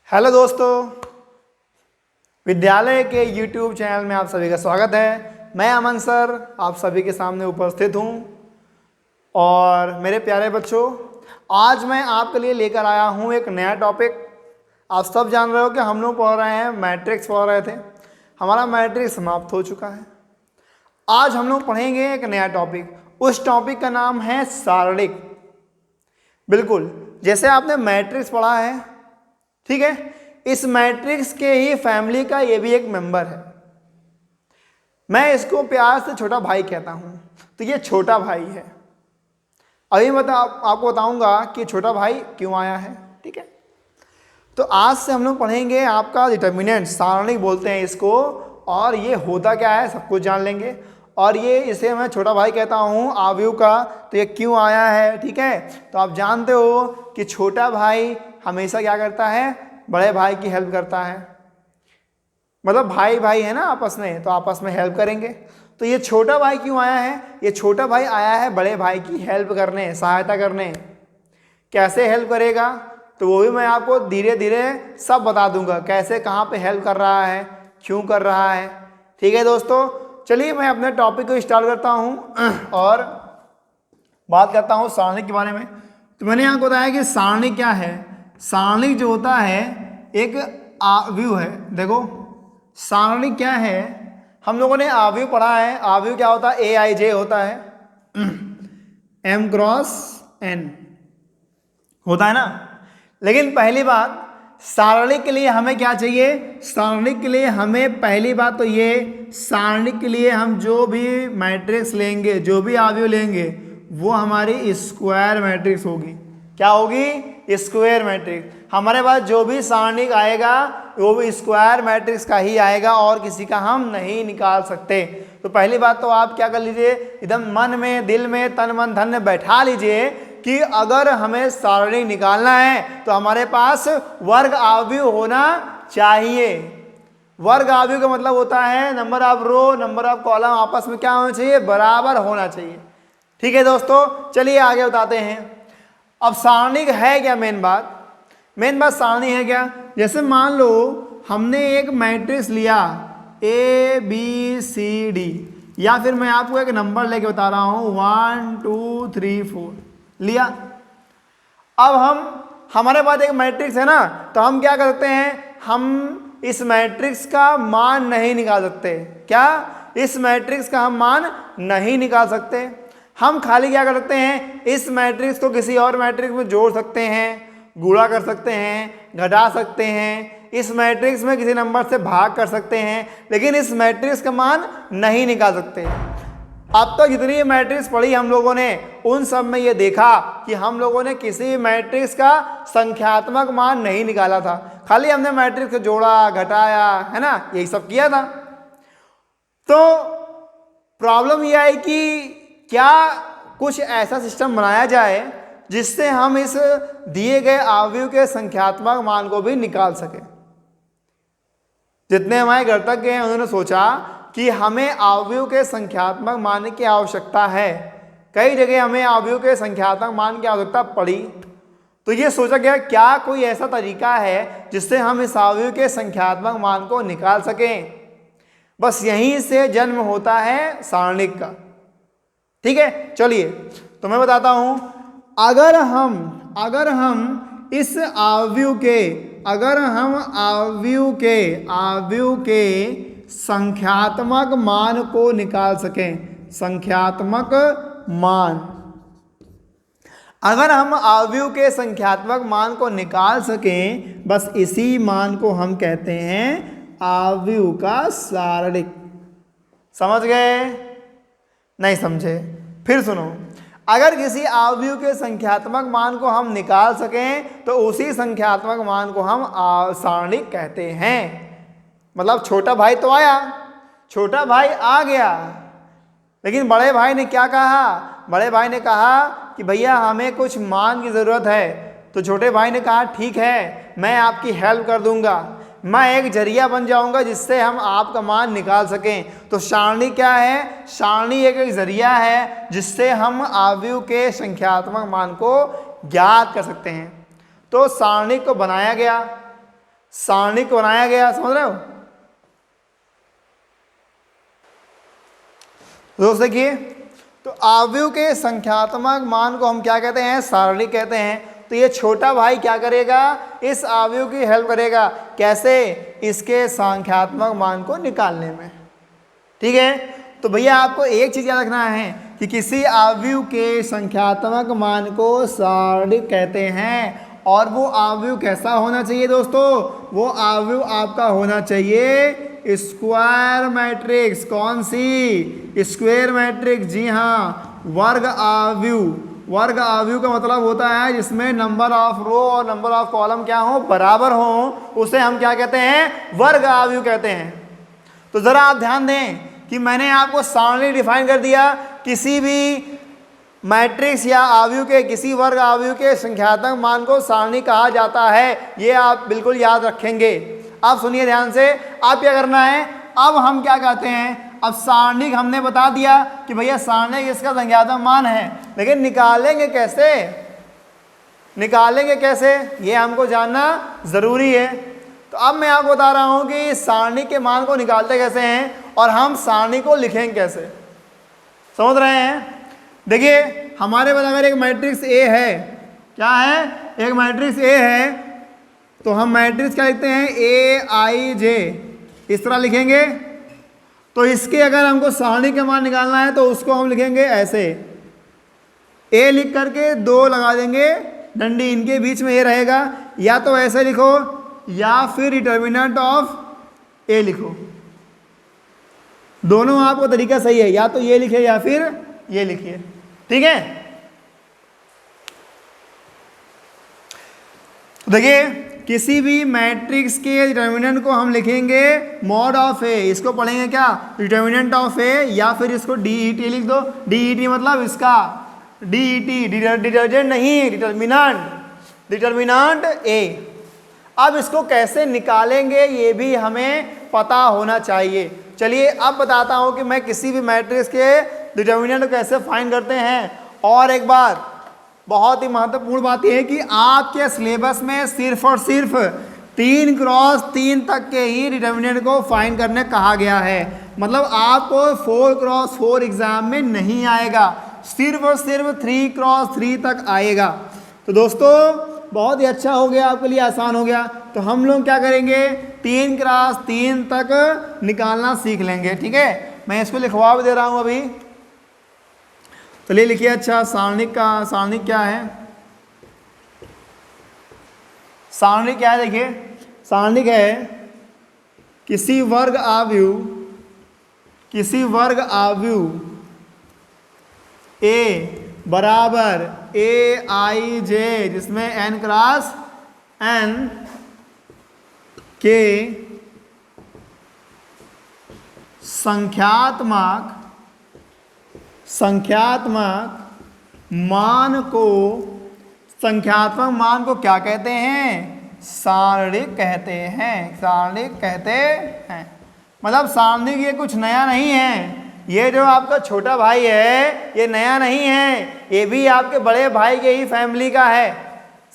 Hello दोस्तों, विद्यालय के YouTube चैनल में आप सभी का स्वागत है। मैं अमन सर आप सभी के सामने उपस्थित हूँ। और मेरे प्यारे बच्चों, आज मैं आपके लिए लेकर आया हूँ एक नया टॉपिक। आप सब जान रहे हो कि हम लोग पढ़ रहे हैं, मैट्रिक्स पढ़ रहे थे। हमारा मैट्रिक्स समाप्त हो चुका है। आज हम लोग पढ़ेंगे एक नया टॉपिक। उस टॉपिक का नाम है सारणिक। बिल्कुल जैसे आपने मैट्रिक्स पढ़ा है, ठीक है, इस मैट्रिक्स के ही फैमिली का ये भी एक मेंबर है। मैं इसको प्यार से छोटा भाई कहता हूं, तो ये छोटा भाई है। अभी मैं आपको बताऊंगा कि छोटा भाई क्यों आया है, ठीक है। तो आज से हम लोग पढ़ेंगे आपका डिटर्मिनेंट, सारणिक बोलते हैं इसको, और ये होता क्या है सब कुछ जान लेंगे। और ये इसे मैं छोटा भाई कहता हूँ आव्यूह का, तो ये क्यों आया है, ठीक है। तो आप जानते हो कि छोटा भाई हमेशा क्या करता है, बड़े भाई की हेल्प करता है। मतलब भाई भाई है ना आपस में, तो आपस में हेल्प करेंगे। तो ये छोटा भाई क्यों आया है, ये छोटा भाई आया है बड़े भाई की हेल्प करने, सहायता करने। कैसे हेल्प करेगा तो वो भी मैं आपको धीरे धीरे सब बता दूंगा, कैसे कहाँ पे हेल्प कर रहा है, क्यों कर रहा है, ठीक है दोस्तों। चलिए मैं अपने टॉपिक को स्टार्ट करता हूँ और बात करता हूँ सारणिक के बारे में। तो मैंने यहाँ बताया कि सारणिक क्या है। सारणिक जो होता है एक आव्यूह है। देखो सारणिक क्या है, हम लोगों ने आव्यूह पढ़ा है। आव्यूह क्या होता है, AIJ होता है, M क्रॉस N होता है ना। लेकिन पहली बात, सारणिक के लिए हमें क्या चाहिए, सारणिक के लिए हमें पहली बात तो ये, सारणिक के लिए हम जो भी मैट्रिक्स लेंगे, जो भी आव्यूह लेंगे, वो हमारी स्क्वायर मैट्रिक्स होगी। क्या होगी, स्क्वायर मैट्रिक्स। हमारे पास जो भी सारणिक आएगा वो भी स्क्वायर मैट्रिक्स का ही आएगा, और किसी का हम नहीं निकाल सकते। तो पहली बात तो आप क्या कर लीजिए, एकदम मन में, दिल में, तन मन धन में बैठा लीजिए कि अगर हमें सारणिक निकालना है तो हमारे पास वर्ग आव्यूह होना चाहिए। वर्ग आव्यूह का मतलब होता है number of row, number of column आपस में क्या होना चाहिए, बराबर होना चाहिए, ठीक है दोस्तों। चलिए आगे बताते हैं। अब सारणिक है क्या, मेन बात सारणी है क्या। जैसे मान लो हमने एक मैट्रिक्स लिया ABCD, या फिर मैं आपको एक नंबर लेके बता रहा हूं 1 2 3 4 लिया। अब हमारे पास एक मैट्रिक्स है ना, तो हम क्या करते हैं, हम इस मैट्रिक्स का मान नहीं निकाल सकते। क्या, इस मैट्रिक्स का हम मान नहीं निकाल सकते। हम खाली क्या करते हैं, इस मैट्रिक्स को किसी और मैट्रिक्स में जोड़ सकते हैं, गुणा कर सकते हैं, घटा सकते हैं, इस मैट्रिक्स में किसी नंबर से भाग कर सकते हैं, लेकिन इस मैट्रिक्स का मान नहीं निकाल सकते। अब तक जितनी मैट्रिक्स पढ़ी हम लोगों ने, उन सब में ये देखा कि हम लोगों ने किसी मैट्रिक्स का संख्यात्मक मान नहीं निकाला था, खाली हमने मैट्रिक्स को जोड़ा, घटाया, है ना, यही सब किया था। तो प्रॉब्लम यह है कि क्या कुछ ऐसा सिस्टम बनाया जाए जिससे हम इस दिए गए आव्यूह के संख्यात्मक मान को भी निकाल सके। जितने हमारे गणितज्ञ हैं उन्होंने सोचा कि हमें आव्यूह के संख्यात्मक मान की आवश्यकता है। कई जगह हमें आव्यूह के संख्यात्मक मान की आवश्यकता पड़ी, तो ये सोचा गया क्या कोई ऐसा तरीका है जिससे हम इस आव्यूह के संख्यात्मक मान को निकाल सकें। बस यहीं से जन्म होता है सारणिक का, ठीक है। चलिए तो मैं बताता हूं, अगर हम इस आव्यूह के संख्यात्मक मान को निकाल सकें, संख्यात्मक मान, अगर हम आव्यूह के संख्यात्मक मान को निकाल सकें, बस इसी मान को हम कहते हैं आव्यूह का सारणिक। समझ गए, नहीं समझे, फिर सुनो। अगर किसी आव्यूह के संख्यात्मक मान को हम निकाल सकें तो उसी संख्यात्मक मान को हम सारणिक कहते हैं। मतलब छोटा भाई तो आया, छोटा भाई आ गया, लेकिन बड़े भाई ने क्या कहा, बड़े भाई ने कहा कि भैया हमें कुछ मान की ज़रूरत है। तो छोटे भाई ने कहा ठीक है, मैं आपकी हेल्प कर दूंगा, मैं एक जरिया बन जाऊंगा जिससे हम आपका मान निकाल सकें। तो सारणी क्या है, सारणी एक जरिया है जिससे हम आव्यूह के संख्यात्मक मान को ज्ञात कर सकते हैं। तो सारणी को बनाया गया, सारणी को बनाया गया, समझ रहे हो दोस्त। देखिए, तो अवयव के संख्यात्मक मान को हम क्या कहते हैं, सारणी कहते हैं। तो ये छोटा भाई क्या करेगा, इस अवयव की हेल्प करेगा, कैसे, इसके संख्यात्मक मान को निकालने में। ठीक है, तो भैया आपको एक चीज याद रखना है कि किसी अवयव के संख्यात्मक मान को सारणी कहते हैं। और वो अवयव कैसा होना चाहिए दोस्तों, वो अवयव आपका होना चाहिए स्क्वायर मैट्रिक्स। कौन सी, स्क्वायर मैट्रिक्स, जी हाँ, वर्ग अवयव। वर्ग अवयव का मतलब होता है जिसमें नंबर ऑफ रो और नंबर ऑफ कॉलम क्या हो, बराबर हो, उसे हम क्या कहते हैं, वर्ग अवयव कहते हैं। तो जरा आप ध्यान दें कि मैंने आपको सारणी डिफाइन कर दिया, किसी भी मैट्रिक्स या अवयव के, किसी वर्ग अवयव के संख्यात्मक मान को सारणी कहा जाता है। ये आप बिल्कुल याद रखेंगे। अब सुनिए ध्यान से, अब क्या करना है, अब हम क्या कहते हैं, अब सारणी हमने बता दिया कि भैया सारणी इसका संख्यात्मक मान है, लेकिन निकालेंगे कैसे, निकालेंगे कैसे, ये हमको जानना जरूरी है। तो अब मैं आपको बता रहा हूं कि सारणी के मान को निकालते कैसे हैं और हम सारणी को लिखेंगे कैसे, समझ रहे हैं। देखिए, हमारे पास अगर एक मैट्रिक्स ए है, क्या है, एक मैट्रिक्स ए है, तो हम मैट्रिक्स क्या लिखते हैं, ए आई जे, इस तरह लिखेंगे। तो इसके अगर हमको सारणी के मान निकालना है तो उसको हम लिखेंगे ऐसे, ए लिख करके 2 लगा देंगे, डंडी इनके बीच में ए रहेगा, या तो ऐसे लिखो या फिर डिटर्मिनेंट ऑफ ए लिखो। दोनों आपको तरीका सही है, या तो ये लिखे या फिर ये लिखिए। ठीक है, तो देखिए, किसी भी मैट्रिक्स के डिटर्मिनेंट को हम लिखेंगे मॉड ऑफ ए, इसको पढ़ेंगे क्या, डिटर्मिनेंट ऑफ ए, या फिर इसको डीईटी लिख दो। डीईटी मतलब इसका, डीईटी डिटर्जेंट नहीं, डिटर्मिनेंट, डिटर्मिनेंट ए। अब इसको कैसे निकालेंगे ये भी हमें पता होना चाहिए। चलिए अब बताता हूं कि मैं किसी भी मैट्रिक्स के डिटर्मिनेंट को कैसे फाइंड करते हैं। और एक बात, बहुत ही महत्वपूर्ण बात यह है कि आपके सिलेबस में सिर्फ और सिर्फ 3x3 तक के ही डिटर्मिनेंट को फाइंड करने कहा गया है। मतलब आपको 4x4 एग्जाम में नहीं आएगा, सिर्फ और सिर्फ 3x3 तक आएगा। तो दोस्तों बहुत ही अच्छा हो गया, आपके लिए आसान हो गया। तो हम लोग क्या करेंगे, 3x3 तक निकालना सीख लेंगे। ठीक है, मैं इसको लिखवा भी दे रहा हूं अभी। चलिए लिखिए। अच्छा, सारणी क्या है, सारणी क्या है, देखिए सारणी क्या है, किसी वर्ग अवयव ए बराबर ए आई जे, जिसमें n क्रॉस n के संख्यात्मक मान को क्या कहते हैं, सारणी कहते हैं, सारणी कहते हैं। मतलब सारणी ये कुछ नया नहीं है, ये जो आपका छोटा भाई है ये नया नहीं है, ये भी आपके बड़े भाई के ही फैमिली का है,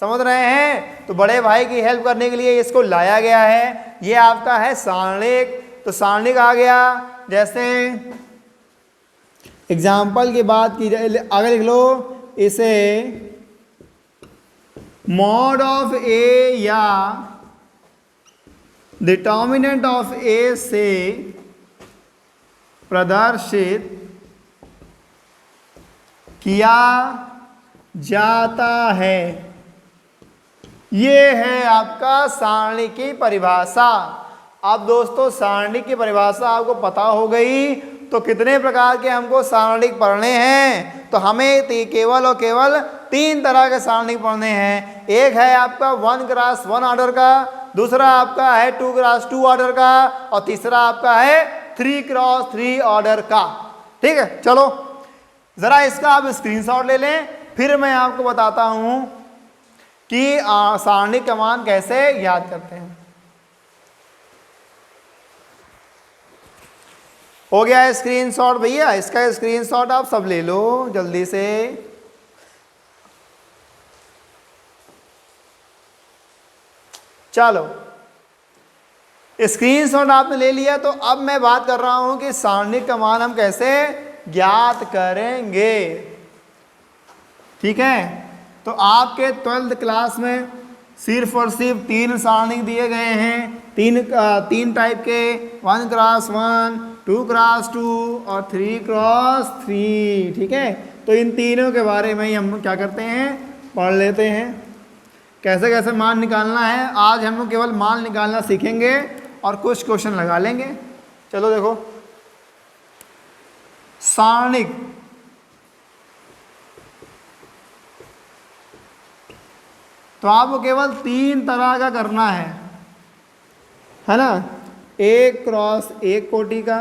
समझ रहे हैं। तो बड़े भाई की हेल्प करने के लिए इसको लाया गया है, ये आपका है सारणी। तो सारणी कहा गया, जैसे एग्जाम्पल की बात की जाए, अगर लिख लो इसे मॉड ऑफ ए या डिटर्मिनेंट ऑफ ए से प्रदर्शित किया जाता है। ये है आपका सारणी की परिभाषा। अब दोस्तों सारणी की परिभाषा आपको पता हो गई, तो कितने प्रकार के हमको सारणी पढ़ने हैं, तो हमें केवल और केवल 3 तरह के सारणी पढ़ने हैं। एक है आपका 1x1 ऑर्डर का, दूसरा आपका है 2x2 ऑर्डर का, और तीसरा आपका है 3x3 ऑर्डर का। ठीक है, चलो जरा इसका आप स्क्रीनशॉट ले लें, फिर मैं आपको बताता हूं कि सारणी का मान कैसे याद करते हैं। हो गया स्क्रीनशॉट भैया, इसका स्क्रीनशॉट आप सब ले लो जल्दी से। चलो स्क्रीनशॉट आपने ले लिया, तो अब मैं बात कर रहा हूं कि सारणिक का मान हम कैसे ज्ञात करेंगे। ठीक है, तो आपके 12th क्लास में सिर्फ और सिर्फ 3 सारणिक दिए गए हैं, तीन टाइप के, 1 क्रॉस 1, 2 क्रॉस 2 और 3 क्रॉस 3। ठीक है, तो इन तीनों के बारे में ही हम क्या करते हैं, पढ़ लेते हैं कैसे कैसे मान निकालना है। आज हम लोग केवल मान निकालना सीखेंगे और कुछ क्वेश्चन लगा लेंगे। चलो देखो, सारणिक तो आपको केवल 3 तरह का करना है ना। 1 क्रॉस 1 कोटि का,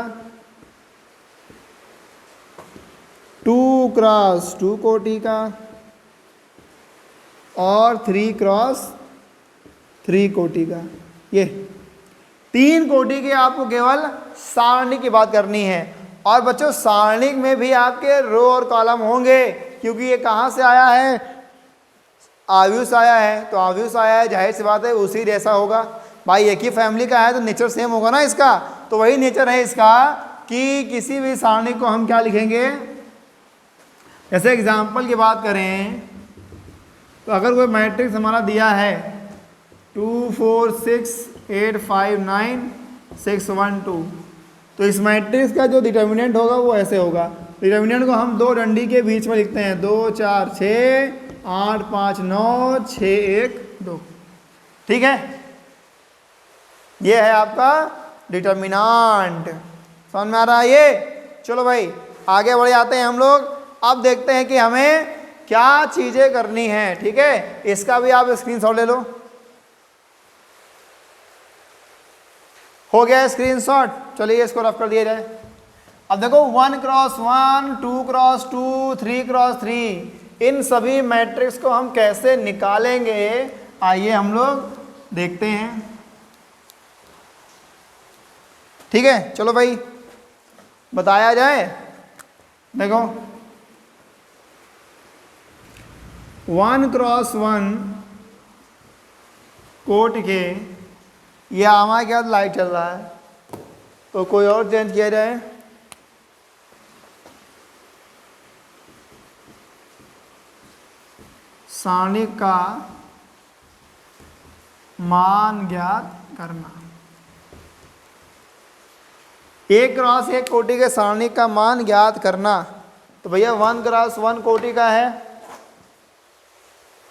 2 क्रॉस 2 कोटि का और 3 क्रॉस 3 कोटि का। ये 3 कोटि के आपको केवल सारणी की बात करनी है। और बच्चों सारणिक में भी आपके रो और कॉलम होंगे, क्योंकि ये कहाँ से आया है, आव्यूह से आया है। तो आव्यूह से आया है, जाहिर सी बात है उसी जैसा होगा भाई, एक ही फैमिली का है तो नेचर सेम होगा ना इसका। तो वही नेचर है इसका कि किसी भी सारणी को हम क्या लिखेंगे। जैसे एग्जाम्पल की बात करें तो अगर कोई मैट्रिक्स हमारा दिया है 2 4 6 8 5 9 6 1 2, तो इस मैट्रिक्स का जो डिटर्मिनेंट होगा वो ऐसे होगा। डिटर्मिनेंट को हम 2 डंडी के बीच में लिखते हैं, 2 4 6 8 5 9 6 1 2। ठीक है, ये है आपका डिटर्मिनांट। समझ में आ रहा है ये। चलो भाई आगे बढ़ जाते हैं हम लोग। अब देखते हैं कि हमें क्या चीजें करनी है। ठीक है, इसका भी आप स्क्रीनशॉट ले लो। हो गया स्क्रीनशॉट, चलिए इसको रफ कर दिया जाए। अब देखो 1 क्रॉस 1, 2 क्रॉस 2, 3 क्रॉस 3, इन सभी मैट्रिक्स को हम कैसे निकालेंगे, आइए हम लोग देखते हैं। ठीक है, चलो भाई बताया जाए। देखो 1 क्रॉस 1 कोट के, ये हमारे क्या लाइट चल रहा है, तो कोई और चेंज किया जाए। सारणिक का मान ज्ञात करना। 1 क्रॉस 1 कोटि के सारणिक का मान ज्ञात करना। तो भैया 1 क्रॉस 1 कोटि का है,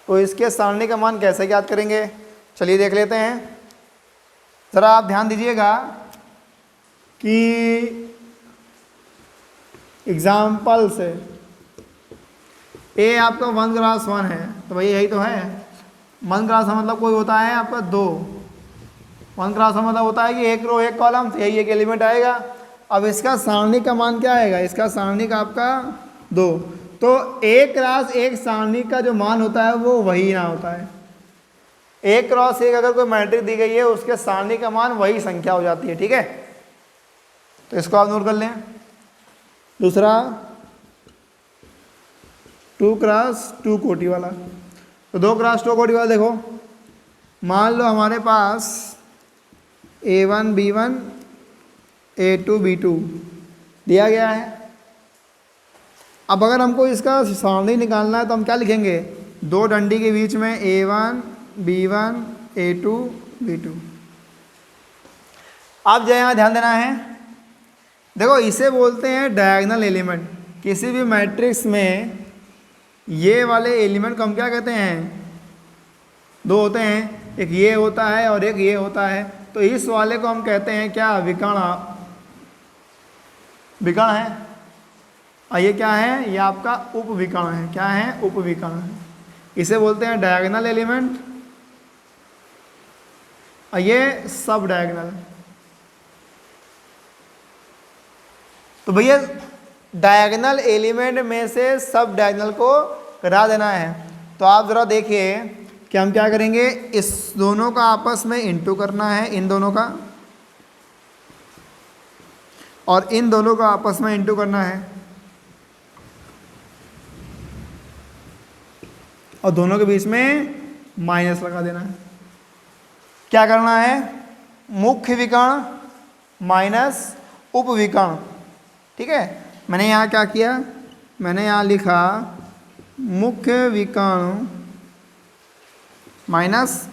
तो इसके सारणी का मान कैसे ज्ञात करेंगे, चलिए देख लेते हैं। ज़रा आप ध्यान दीजिएगा कि एग्जाम्पल से ए आपका 1 क्रॉस 1 है, तो भैया यही तो है। 1 क्रॉस मतलब कोई होता है आपका 2, 1 क्रॉस मतलब होता है कि 1 रो 1 कॉलम, तो यही एक एलिमेंट आएगा। अब इसका सारणी का मान क्या आएगा, इसका सारणी का आपका 2। तो 1 क्रॉस 1 सारणी का जो मान होता है वो वही ना होता है। 1 क्रॉस 1 अगर कोई मैट्रिक्स दी गई है उसके सारणी का मान वही संख्या हो जाती है। ठीक है, तो इसको आप नोट कर लें। दूसरा 2 क्रॉस 2 कोटि वाला, तो 2 क्रॉस 2 कोटि वाला देखो, मान लो हमारे पास A1 B1 A2 B2 दिया गया है। अब अगर हमको इसका सारणी निकालना है तो हम क्या लिखेंगे, 2 डंडी के बीच में A1 B1 A2 B2। अब जो यहाँ ध्यान देना है, देखो इसे बोलते हैं डायगोनल एलिमेंट। किसी भी मैट्रिक्स में ये वाले एलिमेंट को हम क्या कहते हैं, 2 होते हैं, एक ये होता है और एक ये होता है। तो इस वाले को हम कहते हैं क्या, विकर्ण। विकर्ण है। और ये क्या है, ये आपका उपविकर्ण है। क्या है, उपविकर्ण है। इसे बोलते हैं डायगोनल एलिमेंट और ये सब डायगोनल। तो भैया डायगोनल एलिमेंट में से सब डायगोनल को हटा देना है। तो आप ज़रा देखिए कि हम क्या करेंगे, इस दोनों का आपस में इंटू करना है, इन दोनों का, और इन दोनों का आपस में इंटू करना है, और दोनों के बीच में माइनस लगा देना है। क्या करना है, मुख्य विकर्ण माइनस उपविकर्ण। ठीक है, मैंने यहाँ क्या किया, मैंने यहाँ लिखा मुख्य विकर्ण माइनस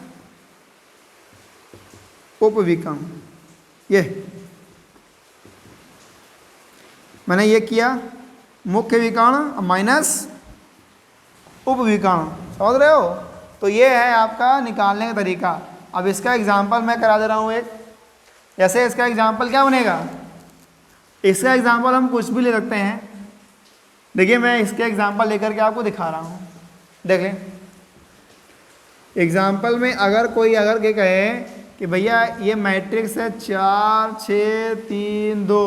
उपविकर्ण। ये मैंने ये किया, मुख्य विकर्ण माइनस उपविकर्ण, समझ रहे हो। तो ये है आपका निकालने का तरीका। अब इसका एग्जाम्पल मैं करा दे रहा हूँ एक। जैसे इसका एग्जाम्पल क्या बनेगा, इसका एग्जाम्पल हम कुछ भी ले सकते हैं। देखिए मैं इसके एग्जाम्पल लेकर के आपको दिखा रहा हूँ। देखें एग्जाम्पल में अगर कोई अगर ये कहे कि भैया ये मैट्रिक्स है 4 6 3 2,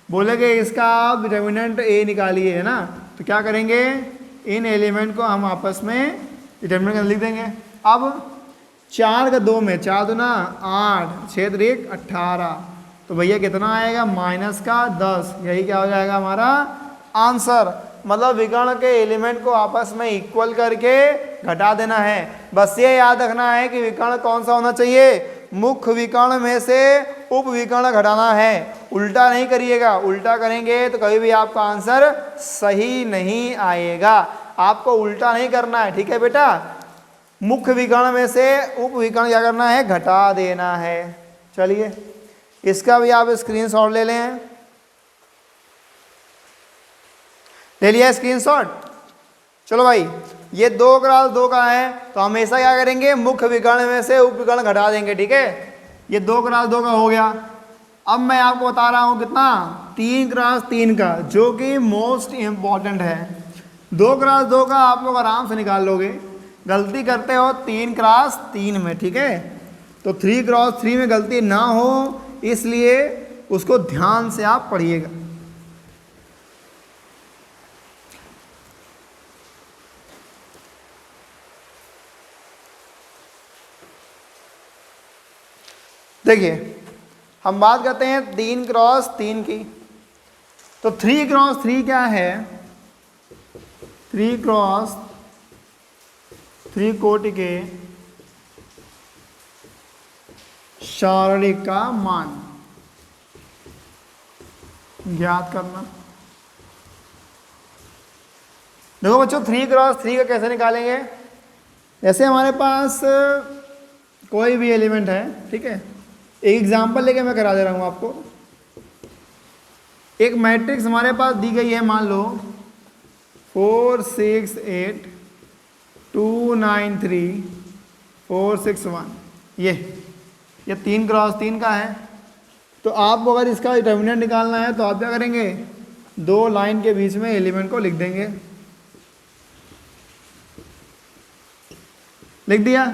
बोलेगे इसका आप डिटर्मिनेंट ए निकालिए, है ना। तो क्या करेंगे, इन एलिमेंट को हम आपस में डिटर्मिनेंट लिख देंगे। अब 4 का 2 में 4 दूना 8, 6 3 18, तो भैया कितना आएगा माइनस का 10। यही क्या हो जाएगा हमारा आंसर। मतलब विकर्ण के एलिमेंट को आपस में इक्वल करके घटा देना है। बस ये याद रखना है कि विकर्ण कौन सा होना चाहिए, मुख्य विकर्ण में से उपविकर्ण घटाना है, उल्टा नहीं करिएगा। उल्टा करेंगे तो कभी भी आपका आंसर सही नहीं आएगा। आपको उल्टा नहीं करना है, ठीक है बेटा। मुख्य विकर्ण में से उपविकर्ण क्या करना है, घटा देना है। चलिए इसका भी आप स्क्रीनशॉट ले लें। ले लिया स्क्रीनशॉट। चलो भाई ये 2 क्रॉस 2 का है, तो हमेशा क्या करेंगे, मुख्य विकर्ण में से उपविकर्ण घटा देंगे। ठीक है, ये 2 क्रॉस 2 का हो गया। अब मैं आपको बता रहा हूँ कितना, 3 क्रॉस 3 का, जो कि मोस्ट इम्पॉर्टेंट है। 2 क्रॉस 2 का आप लोग आराम से निकाल लोगे, गलती करते हो 3 क्रॉस 3 में। ठीक है, तो 3 क्रॉस 3 में गलती ना हो, इसलिए उसको ध्यान से आप पढ़िएगा। देखिए हम बात करते हैं 3 क्रॉस 3 की। तो 3 क्रॉस 3 क्या है, 3 क्रॉस 3 कोटि के शारीरिक का मान ज्ञात करना। देखो बच्चों 3 क्रॉस 3 का कैसे निकालेंगे, जैसे हमारे पास कोई भी एलिमेंट है। ठीक है, एक एग्जांपल लेके मैं करा दे रहा हूँ आपको। एक मैट्रिक्स हमारे पास दी गई है, मान लो 4 6 8 2 9 3 4 6 1। ये 3 क्रॉस 3 का है। तो आपको अगर इसका डिटर्मिनेंट निकालना है तो आप क्या करेंगे, 2 लाइन के बीच में एलिमेंट को लिख देंगे। लिख दिया।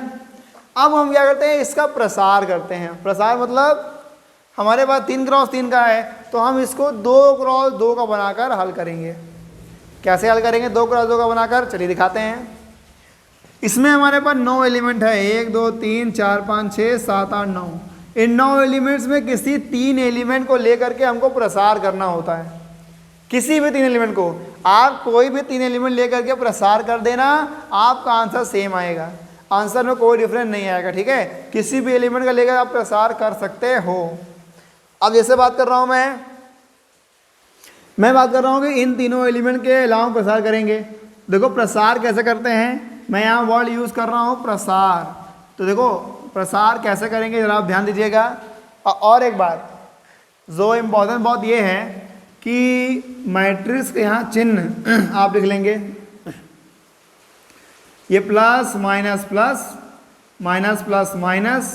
अब हम क्या करते हैं, इसका प्रसार करते हैं। प्रसार मतलब हमारे पास 3 क्रॉस 3 का है, तो हम इसको 2 क्रॉस 2 का बनाकर हल करेंगे। कैसे हल करेंगे 2 क्रॉस 2 का बनाकर, चलिए दिखाते हैं। इसमें हमारे पास 9 एलिमेंट है, 1 2 3 4 5 6 7 8 9। इन 9 एलिमेंट्स में किसी 3 एलिमेंट को लेकर के हमको प्रसार करना होता है। किसी भी 3 एलिमेंट को, आप कोई भी 3 एलिमेंट लेकर के प्रसार कर देना, आपका आंसर सेम आएगा। आंसर में कोई डिफरेंस नहीं आएगा। ठीक है, किसी भी एलिमेंट का लेकर आप प्रसार कर सकते हो। अब जैसे बात कर रहा हूं मैं बात कर रहा हूं कि इन तीनों एलिमेंट के अलावा प्रसार करेंगे। देखो प्रसार कैसे करते हैं, मैं यहाँ वर्ड यूज कर रहा हूं प्रसार। तो देखो प्रसार कैसे करेंगे जरा आप ध्यान दीजिएगा। और एक बात जो इम्पोर्टेंट बात ये है कि मैट्रिक्स के यहाँ चिन्ह आप लिख लेंगे, ये plus minus plus minus plus minus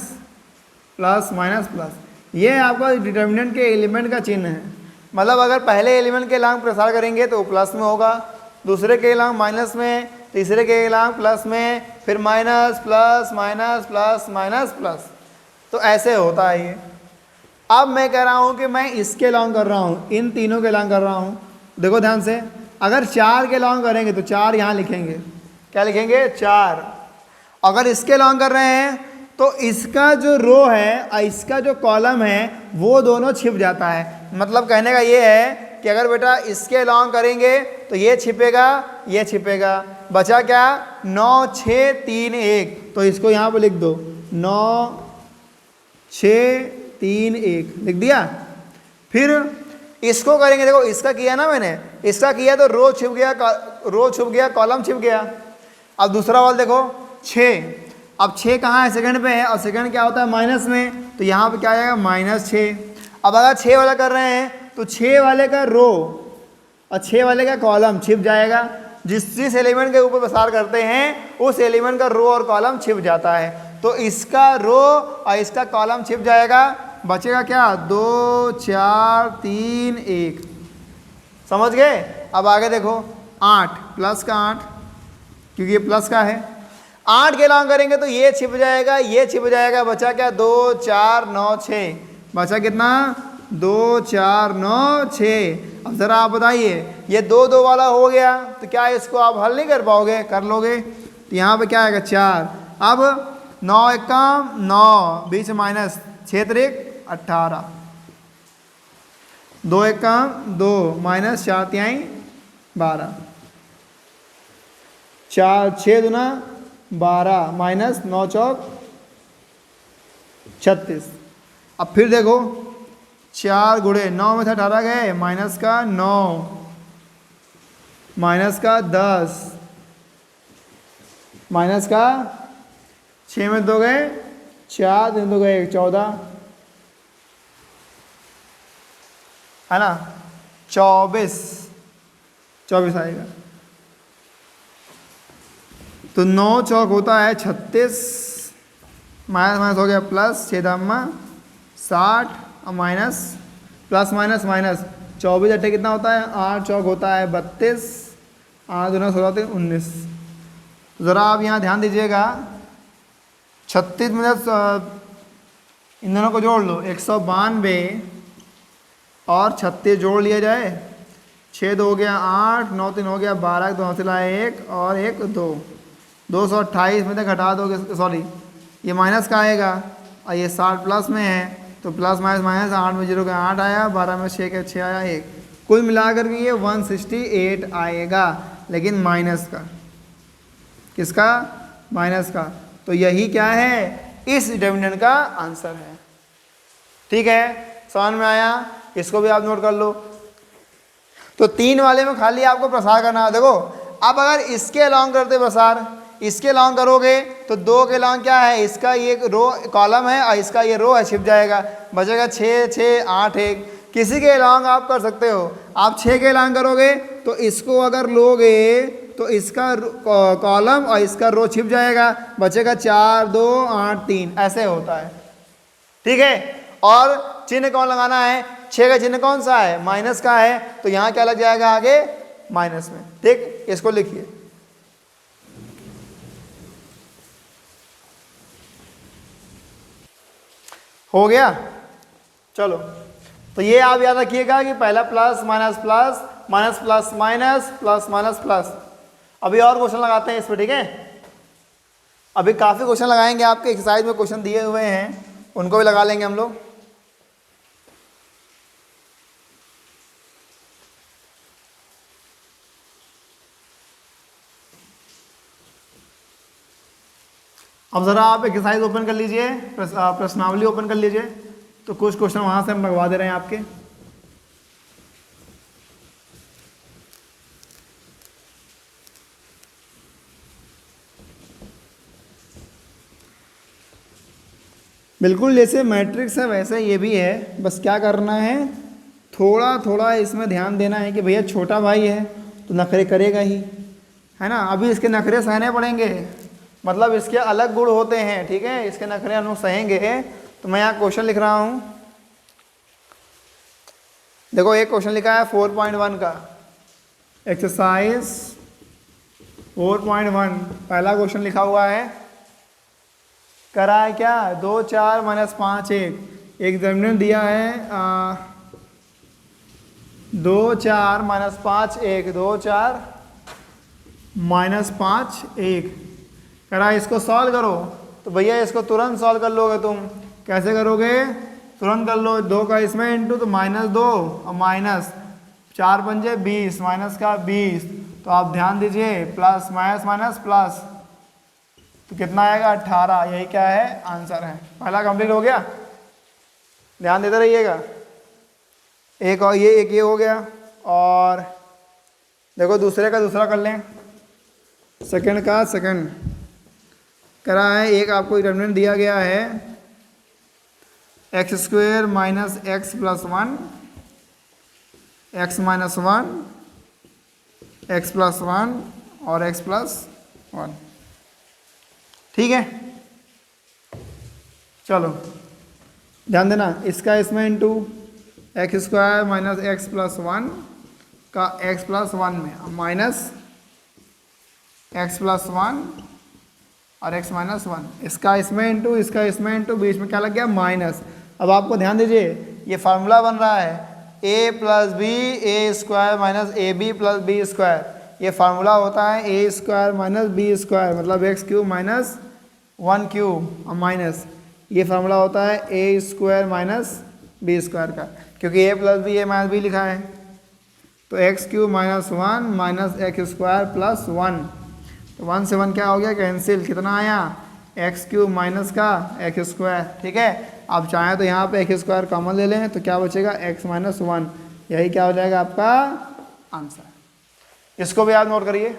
plus minus plus, ये आपका डिटर्मिनेंट के एलिमेंट का चिन्ह है। मतलब अगर पहले एलिमेंट के अलावा प्रसार करेंगे तो प्लस में होगा, दूसरे के अलावा माइनस में, तीसरे के अलावा प्लस में, फिर minus plus minus plus minus plus. तो ऐसे होता है ये। अब मैं कह रहा हूँ कि मैं इसके अलावा कर रहा हूँ, इन तीनों के अलावा कर रहा हूँ। देखो ध्यान से, अगर 4 के अलावा करेंगे तो 4 यहाँ लिखेंगे, क्या लिखेंगे 4। अगर इसके अलावा कर रहे हैं तो इसका जो रो है और इसका जो कॉलम है वो दोनों छिप जाता है। मतलब कहने का ये है कि अगर बेटा इसके अलावा करेंगे तो ये छिपेगा, ये छिपेगा, बचा क्या 9 6 3 1। तो इसको यहाँ पर लिख दो 9 6 3 1 लिख दिया। फिर इसको करेंगे, देखो इसका किया ना मैंने, इसका किया तो रो छिप गया, रो छुप गया, कॉलम छिप गया। अब दूसरा वाला देखो 6, अब 6 कहाँ है, सेकंड पे है, और सेकंड क्या होता है माइनस में, तो यहाँ पे क्या आ जाएगा -6। अब अगर 6 वाला कर रहे हैं तो 6 वाले का रो और 6 वाले का कॉलम छिप जाएगा। जिस एलिमेंट के ऊपर प्रसार करते हैं उस एलिमेंट का रो और कॉलम छिप जाता है, तो इसका रो और इसका कॉलम छिप जाएगा। बचेगा क्या, 2 4 3 1। समझ गए। अब आगे देखो 8 प्लस का 8, क्योंकि ये प्लस का है, 8 के लॉन्ग करेंगे तो ये छिप जाएगा, ये छिप जाएगा। बचा क्या, 2 4 9 6, बचा कितना, 2 4 9 6। अब ज़रा आप बताइए, ये 2 2 वाला हो गया तो क्या इसको आप हल नहीं कर पाओगे, कर लोगे। तो यहाँ पे क्या आएगा 4। अब 9 1 9, बीच में माइनस, 6 3 18, 2 1 2, माइनस 4 3 12, 4 6 दूना 12, माइनस 9 चौक 36। अब फिर देखो 4 गुणे 9 में से 18 गए, माइनस का 9, माइनस का 10, माइनस का 6 में 2 गए 4, 3 2 गए 14, है ना, 24 आएगा। तो 9 चौक होता है 36, माइनस माइनस हो गया प्लस, 6 दामा 60 और माइनस प्लस माइनस माइनस, 24 अट्ठे कितना होता है, 8 चौक होता है 32, 8 दूना 16 19। ज़रा आप यहाँ ध्यान दीजिएगा, 36 में इन दोनों को जोड़ लो, 192 और 36 जोड़ लिया जाए, 6 2 हो गया 8, 9 3 हो गया 12, 2 से लाए 1 और 1 2, 228 में तक घटा दोगे, सॉरी ये माइनस का आएगा और ये 60 प्लस में है, तो प्लस माइनस माइनस, 8 में 0 का 8 आया, 12 में 6 का 6 आया 1, कुल मिलाकर के ये 168 आएगा, लेकिन माइनस का, किसका, माइनस का। तो यही क्या है, इस डिटर्मिनेंट का आंसर है। ठीक है, समझ में आया, इसको भी आप नोट कर लो। तो 3 वाले में खाली आपको प्रसार करना है। देखो अब अगर इसके अलॉन्ग करते प्रसार, इसके लॉन्ग करोगे तो 2 के लॉन्ग क्या है, इसका ये रो कॉलम है और इसका ये रो है, छिप जाएगा, बचेगा 6 6 8 1। किसी के लॉन्ग आप कर सकते हो, आप 6 के लॉन्ग करोगे तो इसको अगर लोगे तो इसका कॉलम और इसका रो छिप जाएगा, बचेगा 4 2 8 3, ऐसे होता है। ठीक है, और चिन्ह कौन लगाना है, 6 का चिन्ह कौन सा है, माइनस का है, तो यहाँ क्या लग जाएगा आगे, माइनस में। ठीक, इसको लिखिए। हो गया, चलो। तो ये आप याद रखिएगा कि पहला plus minus plus, minus plus minus, plus minus plus. अभी और क्वेश्चन लगाते हैं इस पर, ठीक है। अभी काफ़ी क्वेश्चन लगाएंगे, आपके एक्सरसाइज में क्वेश्चन दिए हुए हैं, उनको भी लगा लेंगे हम लोग। अब ज़रा आप एक्सरसाइज ओपन कर लीजिए, प्रश्नावली ओपन कर लीजिए, तो कुछ क्वेश्चन वहाँ से हम लगवा दे रहे हैं आपके। बिल्कुल जैसे मैट्रिक्स है वैसे ये भी है, बस क्या करना है, थोड़ा थोड़ा इसमें ध्यान देना है कि भैया छोटा भाई है तो नखरे करेगा ही, है ना। अभी इसके नखरे सहने पड़ेंगे, मतलब इसके अलग गुण होते हैं, ठीक है, इसके नखरे हम सहेंगे। तो मैं यहाँ क्वेश्चन लिख रहा हूँ, देखो एक क्वेश्चन लिखा है 4.1 का, एक्सरसाइज 4.1 पहला क्वेश्चन लिखा हुआ है, करा है क्या, 2 4 माइनस 5 1, एक डिटरमिनेंट दिया है 2 4 माइनस 5 1, 2 4 माइनस 5 1, करा इसको सॉल्व करो। तो भैया इसको तुरंत सॉल्व कर लोगे तुम, कैसे करोगे, तुरंत कर लो, 2 का इसमें इंटू तो -2 और माइनस 4 पंजे 20, माइनस का 20, तो आप ध्यान दीजिए प्लस माइनस माइनस प्लस, तो कितना आएगा 18, यही क्या है आंसर है। पहला कंप्लीट हो गया। ध्यान देते रहिएगा। एक और ये हो गया, और देखो दूसरे का दूसरा कर लें। सेकंड का सेकंड करा है, एक आपको डिटर्मिनेंट दिया गया है x square minus x plus one, x minus one, x plus one और एक्स प्लस वन। ठीक है, चलो ध्यान देना, इसका इसमें into x square minus x plus one का एक्स प्लस वन में माइनस एक्स प्लस वन और एक्स माइनस वन, इसका इसमें इंटू, इसका इसमें इंटू, बीच में क्या लग गया माइनस। अब आपको ध्यान दीजिए, ये फार्मूला बन रहा है A plus B A square minus A B plus B square. ये फार्मूला होता है A square minus B square, मतलब x cube minus one cube और माइनस, ये फार्मूला होता है A square minus B square का, क्योंकि A plus B A minus B लिखा है। तो x cube minus one minus x square plus one, तो वन से वन क्या हो गया कैंसिल, कितना आया एक्स क्यूब माइनस का एक्स स्क्वायर। ठीक है, आप चाहें तो यहाँ पे एक्स स्क्वायर कॉमन ले लें तो क्या बचेगा एक्स माइनस वन, यही क्या हो जाएगा आपका आंसर। इसको भी आप नोट करिए।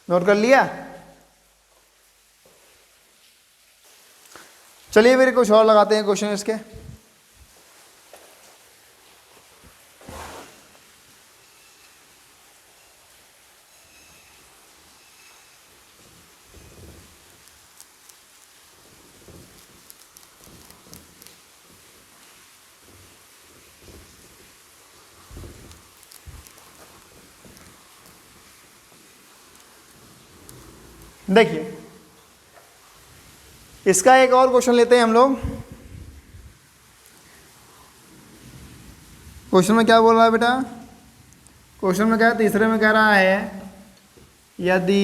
नोट कर लिया। चलिए फिर कुछ और लगाते हैं क्वेश्चन इसके। देखिए इसका एक और क्वेश्चन लेते हैं हम लोग। क्वेश्चन में क्या बोल रहा है बेटा, क्वेश्चन में क्या है, तीसरे में कह रहा है यदि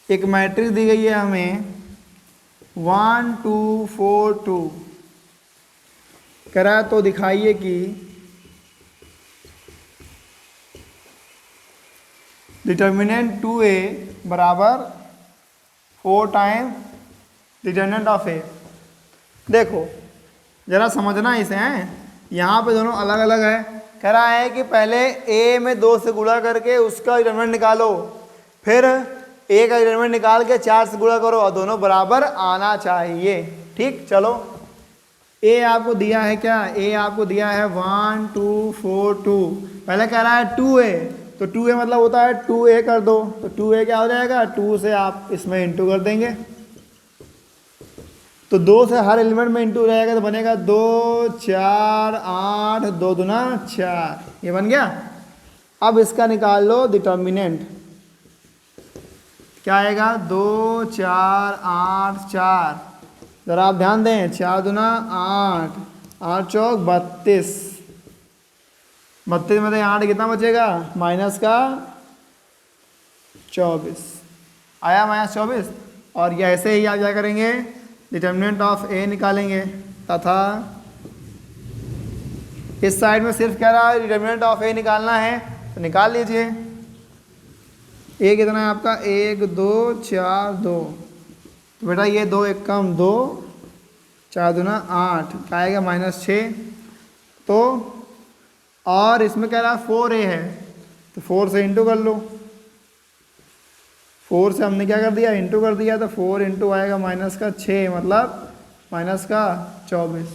एक मैट्रिक्स दी गई है हमें 1 2 4 2, कह रहा है तो दिखाइए कि डिटर्मिनेंट 2a बराबर 4 टाइम डिटर्मिनेंट ऑफ a। देखो जरा समझना इसे हैं, यहाँ पे दोनों अलग अलग है। कह रहा है कि पहले a में 2 से गुणा करके उसका डिटर्मिनेंट निकालो, फिर a का डिटर्मिनेंट निकाल के 4 से गुणा करो और दोनों बराबर आना चाहिए। ठीक, चलो a आपको दिया है क्या, a आपको दिया है 1 2 4 2, पहले कह रहा है 2a, तो 2a मतलब होता है 2a कर दो, तो 2a क्या हो जाएगा 2 से आप इसमें इंटू कर देंगे, तो 2 से हर एलिमेंट में इंटू रहेगा तो बनेगा 2 4 8 2 दूना 4, ये बन गया। अब इसका निकाल लो डिटर्मिनेंट, क्या आएगा 2 4 8 4, जरा आप ध्यान दें, 4 दूना 8 8 चौक 32, 32 में से 8 कितना बचेगा माइनस का 24, आया माइनस 24। और ये ऐसे ही आप क्या करेंगे डिटर्मिनेंट ऑफ a निकालेंगे, तथा इस साइड में सिर्फ क्या रहा है डिटर्मिनेंट ऑफ a निकालना है, तो निकाल लीजिए। a कितना है आपका 1 2 4 2, तो बेटा ये 2 एक कम 2 4 दूना 8, क्या आएगा माइनस 6। तो और इसमें कह रहा है 4a है, तो 4 से इंटू कर लो, 4 से हमने क्या कर दिया इंटू कर दिया, तो 4 इंटू आएगा माइनस का 6, मतलब माइनस का 24।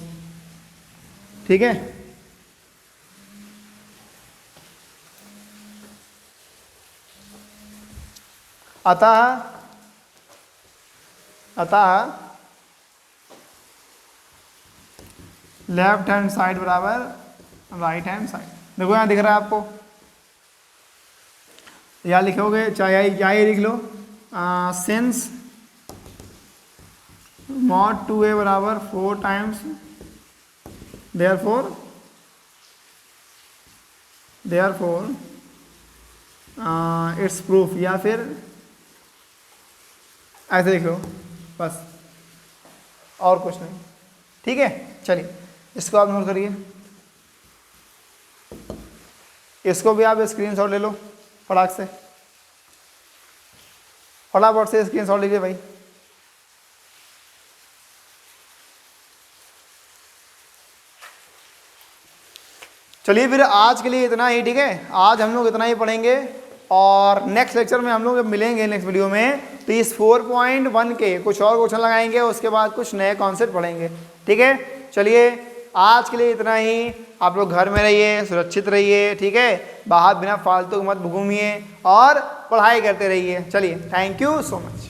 ठीक है, अतः लेफ्ट हैंड साइड बराबर राइट हैंड साइड। देखो यहाँ दिख रहा है आपको, या लिखोगे चाहे या ही लिख लो, सिंस मॉड 2a बराबर 4 टाइम्स देयरफॉर इट्स प्रूफ, या फिर ऐसे लिख लो बस, और कुछ नहीं। ठीक है, चलिए इसको आप नोट करिए। इसको भी आप स्क्रीनशॉट ले लो फटाक से, फटाफट से स्क्रीनशॉट लीजिए भाई। चलिए फिर आज के लिए इतना ही, ठीक है। आज हम लोग इतना ही पढ़ेंगे और नेक्स्ट लेक्चर में हम लोग जब मिलेंगे नेक्स्ट वीडियो में तो इस 4.1 के कुछ और क्वेश्चन लगाएंगे, उसके बाद कुछ नए कॉन्सेप्ट पढ़ेंगे, ठीक है। चलिए आज के लिए इतना ही। आप लोग घर में रहिए, सुरक्षित रहिए, ठीक है। बाहर बिना फालतू मत घूमिए और पढ़ाई करते रहिए। चलिए, थैंक यू सो मच।